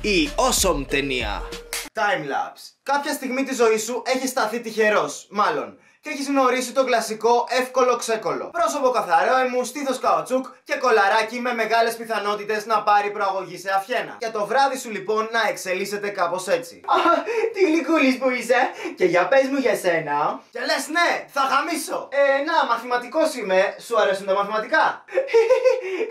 Η awesome ταινία. Timelapse. Κάποια στιγμή της ζωής σου έχεις σταθεί τυχερός, μάλλον, και έχεις γνωρίσει το κλασικό εύκολο ξέκολο. Πρόσωπο καθαρό έμου, στήθος καουτσούκ και κολαράκι με μεγάλες πιθανότητες να πάρει προαγωγή σε αυχένα. Για το βράδυ σου λοιπόν να εξελίσσεται κάπως έτσι. Τι γλυκούλης που είσαι, και για πες μου για σένα. Και λες ναι, θα χαμίσω. Να, μαθηματικός είμαι, σου αρέσουν τα μαθηματικά?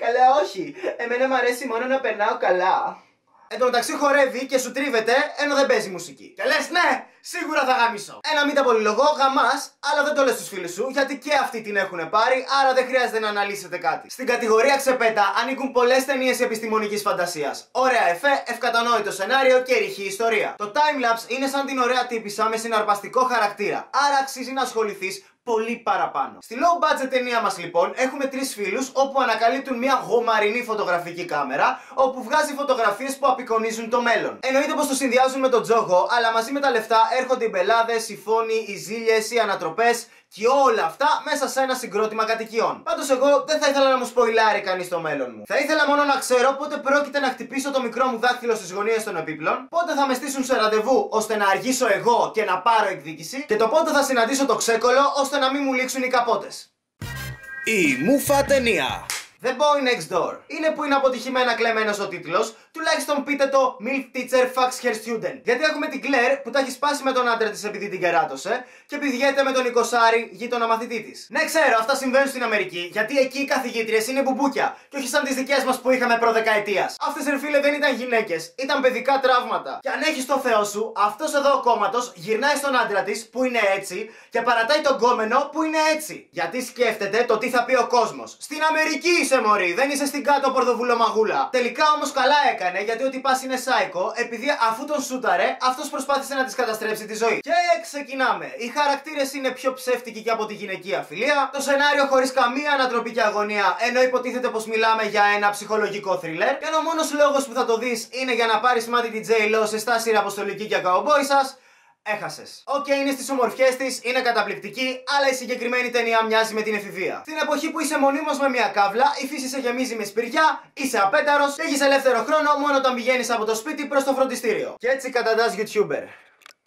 Καλά όχι, εμένα μου αρέσει μόνο να περνάω καλά. Εν τω μεταξύ χορεύει και σου τρίβεται ενώ δεν παίζει μουσική. Και λες ναι, σίγουρα θα γαμίσω. Ένα μην τα πολυλογώ, γαμάς, αλλά δεν το λες στους φίλους σου γιατί και αυτοί την έχουν πάρει, άρα δεν χρειάζεται να αναλύσετε κάτι. Στην κατηγορία ξεπέτα ανήκουν πολλές ταινίες επιστημονικής φαντασίας. Ωραία εφέ, ευκατανόητο σενάριο και ρηχή ιστορία. Το timelapse είναι σαν την ωραία τύπισσα με συναρπαστικό χαρακτήρα, άρα αξίζει να ασχοληθείς πολύ παραπάνω. Στη low budget ταινία μας λοιπόν έχουμε τρεις φίλους όπου ανακαλύπτουν μια γομαρινή φωτογραφική κάμερα όπου βγάζει φωτογραφίες που απεικονίζουν το μέλλον. Εννοείται πως το συνδυάζουν με τον τζόγο, αλλά μαζί με τα λεφτά έρχονται οι μπελάδες, οι φόνοι, οι ζήλιες, οι ανατροπές και όλα αυτά μέσα σε ένα συγκρότημα κατοικιών. Πάντως εγώ δεν θα ήθελα να μου σποιλάρει κανείς το μέλλον μου. Θα ήθελα μόνο να ξέρω πότε πρόκειται να χτυπήσω το μικρό μου δάχτυλο στις γωνίες των επίπλων, πότε θα με στήσουν σε ραντεβού ώστε να αργήσω εγώ και να πάρω εκδίκηση και το πότε θα συναντήσω το ξέκολο ώστε να μην μου λήξουν οι καπότες. Η μούφα ταινία. The Boy Next Door. Είναι που είναι αποτυχημένα κλεμμένος ο τίτλος, τουλάχιστον πείτε το Milf Teacher Fucks Her Student. Γιατί έχουμε την Claire που τα έχει σπάσει με τον άντρα της επειδή την κεράτωσε και πηδιέται με τον 20άρη γείτονα μαθητή της. Ναι, ξέρω, αυτά συμβαίνουν στην Αμερική, γιατί εκεί οι καθηγήτριες είναι μπουμπούκια και όχι σαν τις δικές μας που είχαμε προδεκαετίας. Αυτές ρε φίλε δεν ήταν γυναίκες, ήταν παιδικά τραύματα. Και αν έχεις το Θεό σου, αυτός εδώ ο κόμματος γυρνάει στον άντρα της που είναι έτσι και παρατάει τον κόμενο που είναι έτσι. Γιατί σκέφτεται το τι θα πει ο κόσμος. Στην Αμερική είσαι μωρή, δεν είσαι στην κάτω πορδοβουλομαγούλα. Τελικά όμως καλά έκανε γιατί ο τυπάς είναι σάικο, επειδή αφού τον σούταρε, αυτός προσπάθησε να της καταστρέψει τη ζωή. Και ξεκινάμε. Οι χαρακτήρες είναι πιο ψεύτικοι και από τη γυναικεία φιλία. Το σενάριο χωρίς καμία ανατροπή και αγωνία, ενώ υποτίθεται πως μιλάμε για ένα ψυχολογικό θρίλερ. Και ο μόνος λόγος που θα το δεις είναι για να πάρεις μάτι την J-Lo σε στάση αποστολική και καουμπόι σας. Έχασες. Οκ, είναι στις ομορφιές της, είναι καταπληκτική, αλλά η συγκεκριμένη ταινία μοιάζει με την εφηβεία. Στην εποχή που είσαι μονίμως με μια κάβλα, η φύση σε γεμίζει με σπηριά, είσαι απέταρος και έχεις ελεύθερο χρόνο μόνο όταν πηγαίνεις από το σπίτι προς το φροντιστήριο. Και έτσι καταντάς YouTuber.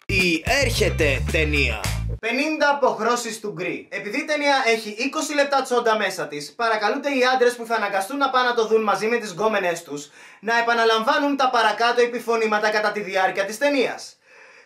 Η έρχεται ταινία. 50 αποχρώσεις του γκρι. Επειδή η ταινία έχει 20 λεπτά τσόντα μέσα της, παρακαλούνται οι άντρες που θα αναγκαστούν να πάνε να το δουν μαζί με τις γκόμενες τους να επαναλαμβάνουν τα παρακάτω επιφωνήματα κατά τη διάρκεια της ταινίας.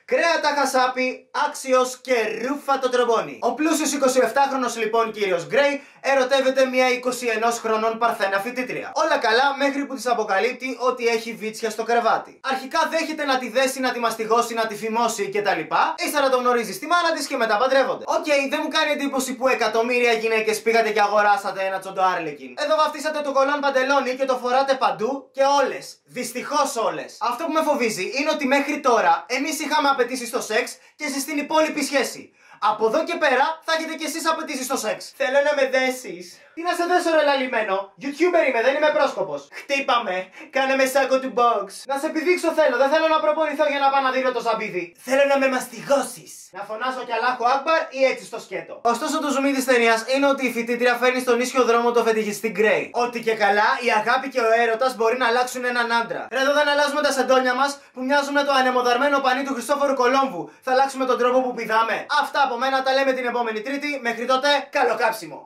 Κρέατα χασάπι, άξιος και ρούφα το τρομπόνι. Ο πλούσιος 27χρονος λοιπόν κύριος Γκρέι ερωτεύεται μια 21 χρονών παρθένα φοιτήτρια. Όλα καλά μέχρι που της αποκαλύπτει ότι έχει βίτσια στο κρεβάτι. Αρχικά δέχεται να τη δέσει, να τη μαστιγώσει, να τη φημώσει κτλ. Ύστερα τον γνωρίζει στη μάνα της και μετά παντρεύονται. Οκ, δεν μου κάνει εντύπωση που εκατομμύρια γυναίκες πήγατε και αγοράσατε ένα τσόντο Άρλεκιν. Εδώ βαφτίσατε το κολόν παντελόνι και το φοράτε παντού και όλες. Δυστυχώς όλες. Αυτό που με φοβίζει είναι ότι μέχρι τώρα εμείς είχαμε απαιτήσεις στο σεξ και εσείς στην υπόλοιπη σχέση. Από εδώ και πέρα θα έχετε κι εσείς απαιτήσεις στο σεξ. Θέλω να με δέσεις. Τι να σε δέσω ρε λαλημένο. YouTuber είμαι, δεν είμαι πρόσκοπος. Χτύπαμε. Κάνε με σάκο του box. Να σε επιδείξω θέλω, δεν θέλω να προπονηθώ για να πάω να δίνω το ζαμπίδι. Θέλω να με μαστιγώσεις. Να φωνάσω κι Αλάχου Ακμπαρ ή έτσι στο σκέτο. Ωστόσο το ζουμί της ταινίας είναι ότι η φοιτήτρια φέρνει στον ίσιο δρόμο το φετιχιστή Γκρέι. Ότι και καλά η αγάπη και ο έρωτας μπορεί να αλλάξουν έναν άντρα. Ρε εδώ δεν αλλάζουμε τα σεντόνια μας που μοιάζουν με το ανεμοδαρμένο πανί του Χριστόφορου Κολόμβου. Θα αλλάξουμε τον τρόπο που πηδάμε. Αυτά από μένα τα λέμε την επόμενη Τρίτη. Μέχρι τότε καλό κάψιμο.